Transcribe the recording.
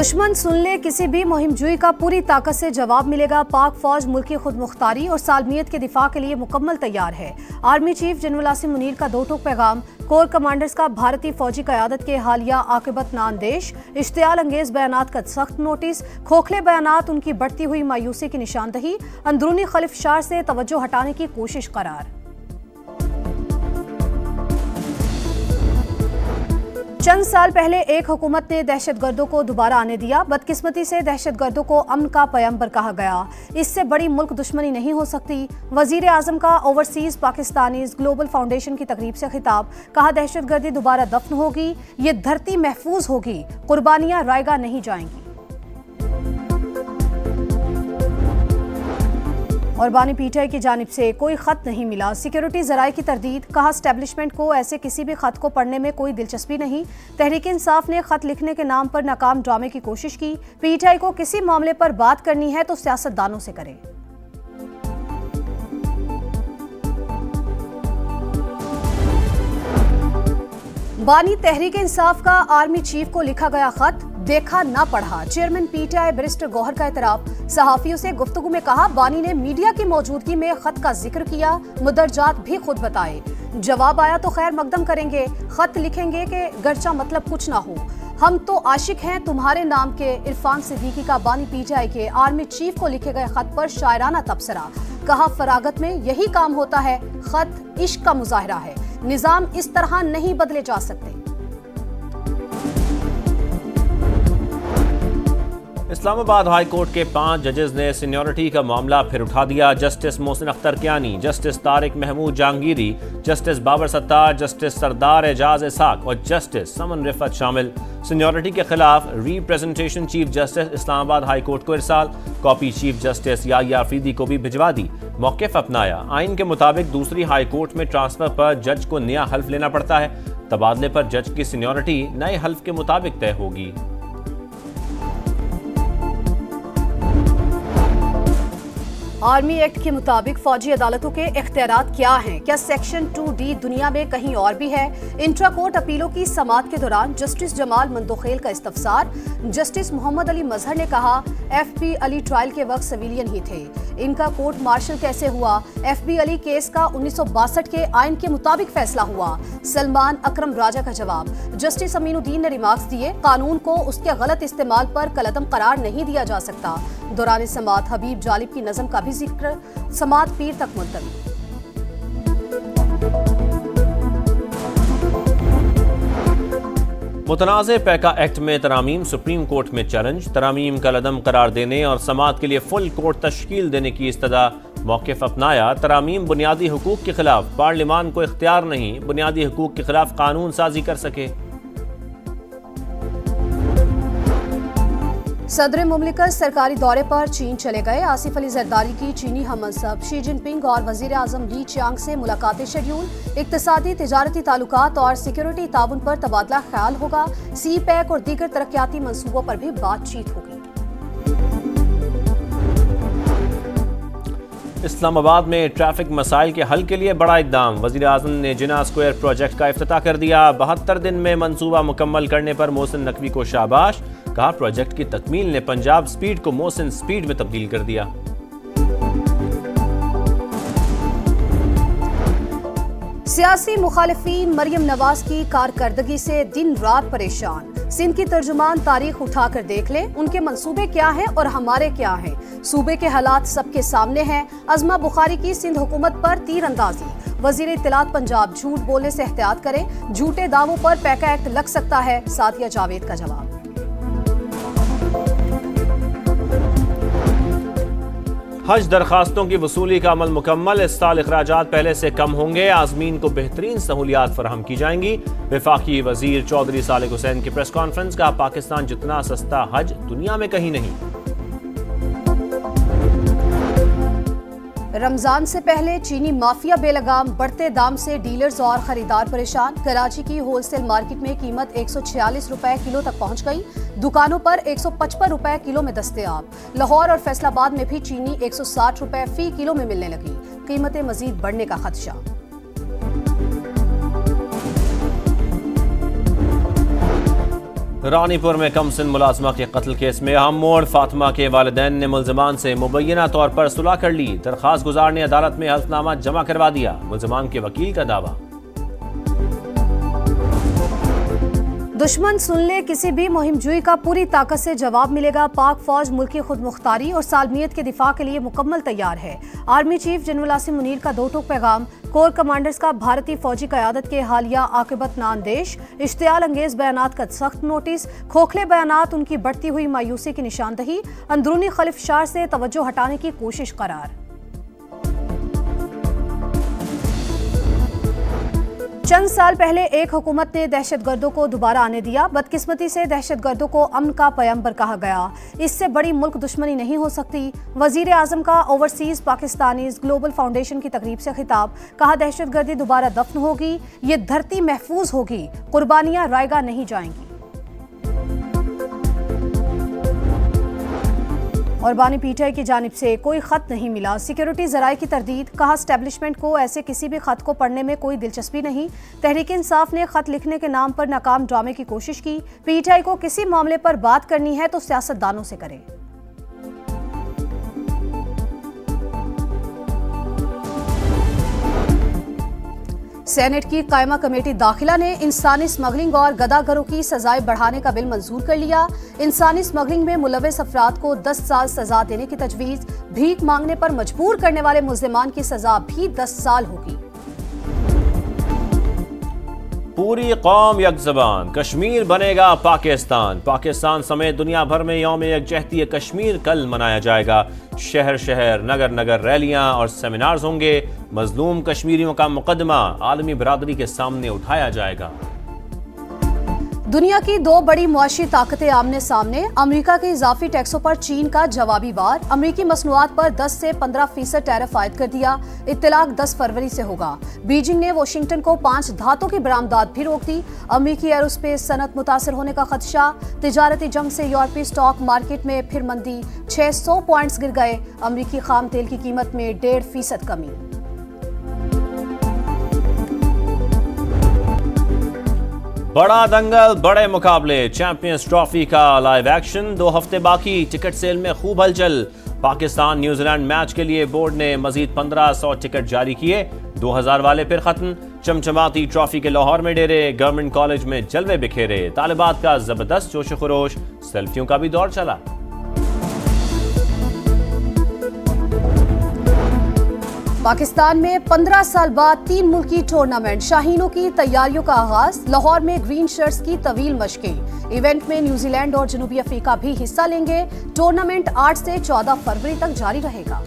दुश्मन सुन ले किसी भी मुहिमजुई का पूरी ताकत से जवाब मिलेगा। पाक फौज मुल्की खुद मुख्तारी और सालमियत के दिफा के लिए मुकम्मल तैयार है। Army chief general Asim Munir का दो टूक पैगाम। कोर कमांडर्स का भारतीय फौजी क़यादत के हालिया आकिबत नाअंदेश इश्तियाल अंगेज बयानात का सख्त नोटिस। खोखले बयानात उनकी बढ़ती हुई मायूसी की निशानदही। अंदरूनी खलिफशार से तवज्जो हटाने की कोशिश करार। चंद साल पहले एक हुकूमत ने दहशतगर्दों को दोबारा आने दिया। बदकिस्मती से दहशतगर्दों को अमन का पैगंबर कहा गया। इससे बड़ी मुल्क दुश्मनी नहीं हो सकती। वजीर आजम का ओवरसीज पाकिस्तानीज ग्लोबल फाउंडेशन की तकरीब से खिताब। कहा, दहशतगर्दी दोबारा दफन होगी, ये धरती महफूज होगी, कुर्बानियां रायगा नहीं जाएंगी। और बानी पीटीआई की जानिब से कोई खत नहीं मिला। सिक्योरिटी जराये की तरदीद। कहा, स्टैब्लिशमेंट को ऐसे किसी भी खत को पढ़ने में कोई दिलचस्पी नहीं। तहरीक इंसाफ ने खत लिखने के नाम पर नाकाम ड्रामे की कोशिश की। पीटीआई को किसी मामले पर बात करनी है तो सियासतदानों से करे। बानी तहरीक इंसाफ का आर्मी चीफ को लिखा गया खत देखा ना पढ़ा। चेयरमैन पीटीआई बैरिस्टर गौहर का एतराफ। सहाफियों से गुफ्तगू में कहा, बानी ने मीडिया की मौजूदगी में खत का जिक्र किया, मुदरजात भी खुद बताए। जवाब आया तो खैर मकदम करेंगे, खत लिखेंगे कि गर्चा मतलब कुछ ना हो। हम तो आशिक हैं तुम्हारे नाम के। इरफान सिद्दीकी का बानी पीटीआई के आर्मी चीफ को लिखे गए खत पर शायराना तबसरा। कहा, फरागत में यही काम होता है, खत इश्क का मुजाहरा है, निजाम इस तरह नहीं बदले जा सकते। इस्लामाबाद हाई कोर्ट के 5 जजेस ने सीनियरिटी का मामला फिर उठा दिया। Justice Mohsin Akhtar Kayani, justice Tariq Mahmood Jahangiri, justice Babar Sattar, justice Sardar Ejaz Ishaq और जस्टिस समन रिफत शामिल। सीनियरिटी के खिलाफ representation chief justice Islamabad high court को इरसाल। Copy chief justice Yahya Afridi को भी भिजवा दी। मौक़िफ़ अपनाया। आइन के मुताबिक दूसरी हाई कोर्ट में ट्रांसफर पर जज को नया हल्फ लेना पड़ता है। तबादले पर जज की सीनियरिटी नए हल्फ के मुताबिक तय होगी। आर्मी एक्ट के मुताबिक फौजी अदालतों के इख्तियारात क्या हैं? क्या सेक्शन 2D दुनिया में कहीं और भी है? इंट्रा कोर्ट अपीलों की समाअत के दौरान जस्टिस जमाल मंदोखेल का इस्तफसार। जस्टिस मोहम्मद अली मजहर ने कहा, FB अली ट्रायल के वक्त सिविलियन ही थे, इनका कोर्ट मार्शल कैसे हुआ? FB अली केस का 1962 के आइन के मुताबिक फैसला हुआ। सलमान अकरम राजा का जवाब। जस्टिस अमीनुद्दीन ने रिमार्क्स दिए, कानून को उसके गलत इस्तेमाल पर कलअदम करार नहीं दिया जा सकता। दौरान समाअत हबीब जालिब की नज़म का भी जिक्र। समाअत पीर तक मुलतवी। मुतनाज़े पैका एक्ट में तरामीम सुप्रीम कोर्ट में चैलेंज। तरामीम का कलअदम करार देने और समाअत के लिए फुल कोर्ट तश्कील देने की इस्तदा। मौक़िफ़ अपनाया। तरामीम बुनियादी हुकूक के खिलाफ, पार्लिमान को इख्तियार नहीं बुनियादी हुकूक के खिलाफ कानून साजी कर सके। सदर मुमलिकत सरकारी दौरे पर चीन चले गए। आसिफ अली जरदारी की चीनी हममनसब शी जिनपिंग और वजीर आजम ली चियांग से मुलाकातें शेड्यूल। इक्तिसादी तिजारती ताल्लुकात और सिक्योरिटी ताउन पर तबादला ख्याल होगा। सी पैक और दीगर तरक्याती मंसूबों पर भी बातचीत होगी। इस्लामाबाद में ट्रैफिक मसाइल के हल के लिए बड़ा इक़दाम। वज़ीर आज़म ने जिना स्क्वायर प्रोजेक्ट का इफ्तिताह कर दिया। 72 दिन में मंसूबा मुकम्मल करने पर मोहसिन नकवी को शाबाश। कहा, प्रोजेक्ट की तकमील ने पंजाब स्पीड को मोहसिन स्पीड में तब्दील कर दिया। सियासी मुखालिफिन मरियम नवाज की कारकर्दगी से दिन रात परेशान। सिंध की तर्जुमान तारीख उठाकर देख ले, उनके मंसूबे क्या हैं और हमारे क्या हैं। सूबे के हालात सबके सामने हैं। अज़मा बुखारी की सिंध हुकूमत पर तीर अंदाजी। वजीर इत्तलात पंजाब, झूठ बोलने से एहतियात करें, झूठे दावों पर पैका एक्ट लग सकता है। सादिया जावेद का जवाब। हज दरखास्तों की वसूली का अमल मुकम्मल। इस साल अखराजात पहले से कम होंगे। आज़मीन को बेहतरीन सहूलियात फराहम की जाएंगी। वफाकी वजीर चौधरी सालिक हुसैन की प्रेस कॉन्फ्रेंस। का पाकिस्तान जितना सस्ता हज दुनिया में कहीं नहीं। रमजान से पहले चीनी माफिया बेलगाम। बढ़ते दाम से डीलर्स और खरीदार परेशान। कराची की होलसेल मार्केट में कीमत 146 रुपए किलो तक पहुंच गई। दुकानों पर 155 रुपए किलो में दस्तयाब। लाहौर और फैसलाबाद में भी चीनी 160 रुपए फी किलो में मिलने लगी। कीमतें मजीद बढ़ने का खदशा। रानीपुर में कमसिन मुलाजमा के कत्ल केस में अहम मोड़। फातिमा के वालिदैन ने मुल्ज़मान से मुबैना तौर पर सुलह कर ली। दरख्वास्त गुजार ने अदालत में हल्फनामा जमा करवा दिया। मुल्ज़मान के वकील का दावा। दुश्मन सुन ले, किसी भी मुहिमजुई का पूरी ताकत से जवाब मिलेगा। पाक फौज मुल्की खुद मुख्तारी और सालमियत के दिफा के लिए मुकम्मल तैयार है। Army chief general Asim Munir का दो टूक पैगाम। कोर कमांडर्स का भारतीय फौजी क़यादत के हालिया आकिबत नांदेश। इश्तियाल अंगेज बयानात का सख्त नोटिस। खोखले बयानात उनकी बढ़ती हुई मायूसी की निशानदही। अंदरूनी खलिफशार से तवज्जो हटाने की कोशिश करार। चंद साल पहले एक हुकूमत ने दहशतगर्दों को दोबारा आने दिया। बदकिस्मती से दहशतगर्दों को अमन का पैगंबर कहा गया। इससे बड़ी मुल्क दुश्मनी नहीं हो सकती। वजीर आजम का ओवरसीज पाकिस्तानीज ग्लोबल फाउंडेशन की तकरीब से खिताब। कहा, दहशतगर्दी दोबारा दफन होगी, ये धरती महफूज होगी, कुर्बानियां रायगा नहीं जाएंगी। और बानी पीटीआई की जानिब से कोई खत नहीं मिला। सिक्योरिटी जराये की तरदीद। कहा, एस्टेब्लिशमेंट को ऐसे किसी भी खत को पढ़ने में कोई दिलचस्पी नहीं। तहरीक इंसाफ ने खत लिखने के नाम पर नाकाम ड्रामे की कोशिश की। पीटीआई को किसी मामले पर बात करनी है तो सियासतदानों से करे। सेनेट की कायमा कमेटी दाखिला ने इंसानी स्मगलिंग और गदागरों की सजाएं बढ़ाने का बिल मंजूर कर लिया। इंसानी स्मगलिंग में मुलव्वस अफराद को 10 साल सजा देने की तजवीज। भीख मांगने पर मजबूर करने वाले मुल्जिमान की सजा भी 10 साल होगी। पूरी कौम यकज़बान, कश्मीर बनेगा पाकिस्तान। पाकिस्तान समेत दुनिया भर में यौम यकजहती कश्मीर कल मनाया जाएगा। शहर शहर, नगर नगर रैलियां और सेमिनार्स होंगे। मजलूम कश्मीरियों का मुकदमा आलमी बरादरी के सामने उठाया जाएगा। दुनिया की दो बड़ी मुआशी ताकतें आमने सामने। अमेरिका के इजाफी टैक्सों पर चीन का जवाबी वार। अमेरिकी मसनूआत पर 10 से 15% टैरिफ आयद कर दिया। इत्तलाक 10 फरवरी से होगा। बीजिंग ने वाशिंगटन को 5 धातों की बरामदात भी रोक दी। अमेरिकी एरोस्पेस सनत मुतासर होने का खदशा। तिजारती जंग से यूरोपीय स्टॉक मार्केट में फिर मंदी। 600 पॉइंट्स गिर गए। अमेरिकी खाम तेल की कीमत में 1.5% कमी। बड़ा दंगल, बड़े मुकाबले। चैंपियंस ट्रॉफी का लाइव एक्शन। 2 हफ्ते बाकी। टिकट सेल में खूब हलचल। पाकिस्तान न्यूजीलैंड मैच के लिए बोर्ड ने मजीद 1500 टिकट जारी किए। 2000 वाले फिर खत्म। चमचमाती ट्रॉफी के लाहौर में डेरे। गवर्नमेंट कॉलेज में जलवे बिखेरे। तालिबात का जबरदस्त जोश खरोश। सेल्फियों का भी दौर चला। पाकिस्तान में 15 साल बाद 3 मुल्की टूर्नामेंट। शाहीनों की तैयारियों का आगाज। लाहौर में ग्रीन शर्ट्स की तवील मशकें। इवेंट में न्यूजीलैंड और जनूबी अफ्रीका भी हिस्सा लेंगे। टूर्नामेंट 8 से 14 फरवरी तक जारी रहेगा।